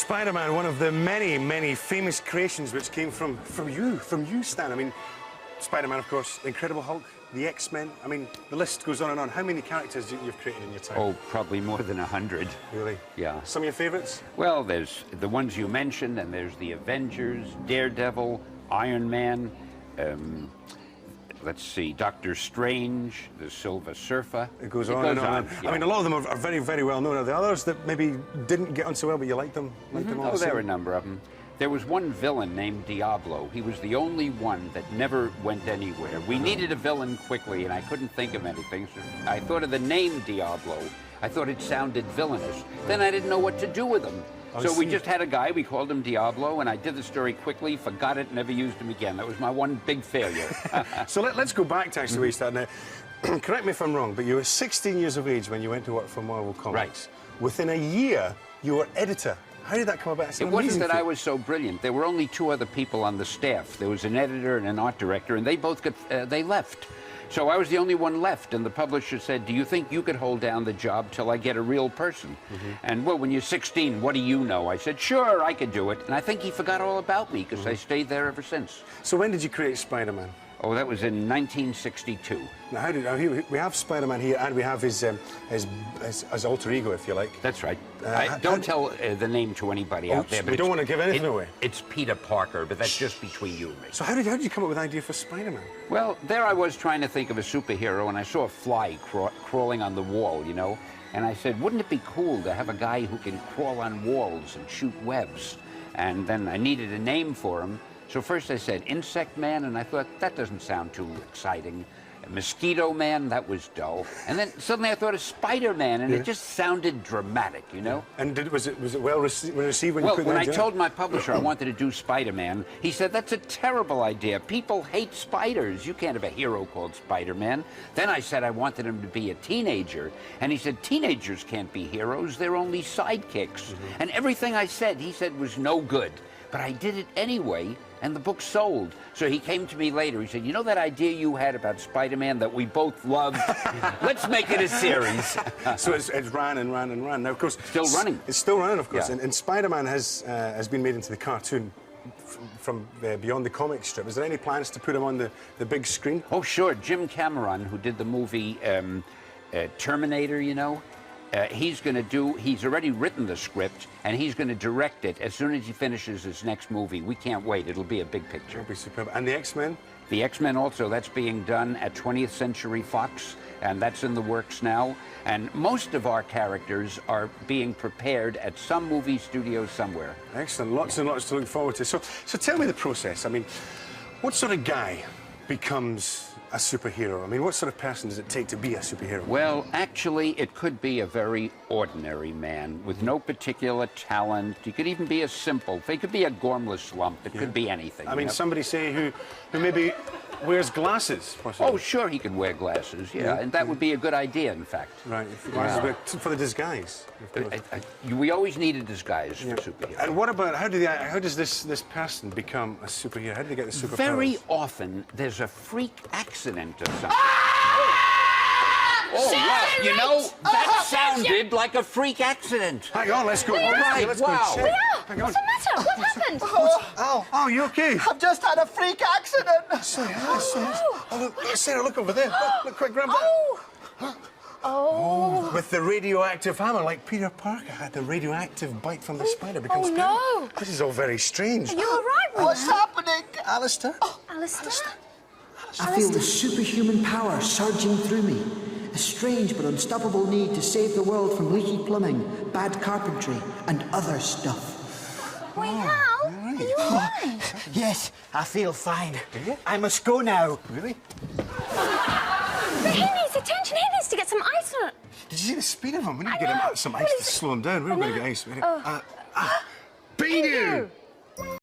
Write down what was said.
Spider-Man, one of the many, many famous creations which came from you, Stan. I mean, Spider-Man, of course, the Incredible Hulk, the X-Men. I mean, the list goes on and on. How many characters you've created in your time? Oh, probably more than 100. Really? Yeah. Some of your favourites? Well, there's the ones you mentioned, and there's the Avengers, Daredevil, Iron Man, let's see, Doctor Strange, the Silver Surfer. It goes on and on. Yeah. I mean, a lot of them are very, very well known. Are there others that maybe didn't get on so well, but you liked them? Oh, there are a number of them. There was one villain named Diablo. He was the only one that never went anywhere. We needed a villain quickly, and I couldn't think of anything, so I thought of the name Diablo. I thought it sounded villainous. Then I didn't know what to do with him. So we just had a guy, we called him Diablo, and I did the story quickly, forgot it, never used him again. That was my one big failure. So let's go back to actually where you started now. Correct me if I'm wrong, but you were 16 years of age when you went to work for Marvel Comics. Right. Within a year, you were editor. How did that come about? It wasn't that I was so brilliant. There were only two other people on the staff. There was an editor and an art director, and they both they left. So I was the only one left, and the publisher said, do you think you could hold down the job till I get a real person? And, well, when you're 16, what do you know? I said, sure, I could do it. And I think he forgot all about me, because I stayed there ever since. So when did you create Spider-Man? Oh, that was in 1962. Now, we have Spider-Man here, and we have his alter ego, if you like. That's right. Don't tell the name to anybody out there. But we don't want to give anything away. It's Peter Parker, but that's just between you and me. So how did you come up with the idea for Spider-Man? Well, there I was trying to think of a superhero, and I saw a fly crawling on the wall, you know? And I said, wouldn't it be cool to have a guy who can crawl on walls and shoot webs? And then I needed a name for him. So first I said Insect Man, and I thought, that doesn't sound too exciting. Mosquito Man, that was dull. And then suddenly I thought of Spider-Man, and it just sounded dramatic, you know? And was it well received when you put that when I together? told my publisher I wanted to do Spider-Man, he said, that's a terrible idea. People hate spiders. You can't have a hero called Spider-Man. Then I said I wanted him to be a teenager, and he said, teenagers can't be heroes. They're only sidekicks. And everything I said, he said was no good. But I did it anyway, and the book sold. So he came to me later. He said, you know that idea you had about Spider-Man that we both loved? Let's make it a series. So it's ran and ran and ran. Now, of course... Still running. It's still running, of course. Yeah. And Spider-Man has been made into the cartoon from beyond the comic strip. Is there any plans to put him on the big screen? Oh, sure. Jim Cameron, who did the movie Terminator, you know, he's already written the script, and he's going to direct it as soon as he finishes his next movie. We can't wait. It'll be a big picture. It'll be superb. And the X-Men? The X-Men also, that's being done at 20th Century Fox, and that's in the works now. And most of our characters are being prepared at some movie studio somewhere. Excellent. Lots and lots to look forward to. So tell me the process. I mean, what sort of guy becomes a superhero? I mean, what sort of person does it take to be a superhero? Well, actually, it could be a very ordinary man with no particular talent. He could even be a simple. He could be a gormless lump. It could be anything. I mean, somebody, say, who maybe wears glasses, possibly. Oh, sure, he could wear glasses, yeah. And that would be a good idea, in fact. Right, for the disguise. We always need a disguise for superheroes. And what about, how does this person become a superhero? How do they get the superpowers? Very often, there's a freak accident or something. Oh, wow. You know, that sounded like a freak accident. Hang on, let's go. All right, let's wow. go check. What's the matter? What happened? Oh, you okay? I've just had a freak accident. Sorry. Oh, look, Sarah, look over there. Look, quick, grab that. Oh, with the radioactive hammer, like Peter Parker had the radioactive bite from the spider. Becomes no. This is all very strange. Are you all right, Ron? What's happening? Alistair? Alistair? I feel the superhuman power surging through me. A strange but unstoppable need to save the world from leaky plumbing, bad carpentry, and other stuff. Wait, Hal? Are you all right? Yes, I feel fine. I must go now. Really? But he needs attention. He needs to get some ice on it. Did you see the speed of him? We need to get him some ice to slow him down. We're going to get ice. Bingo!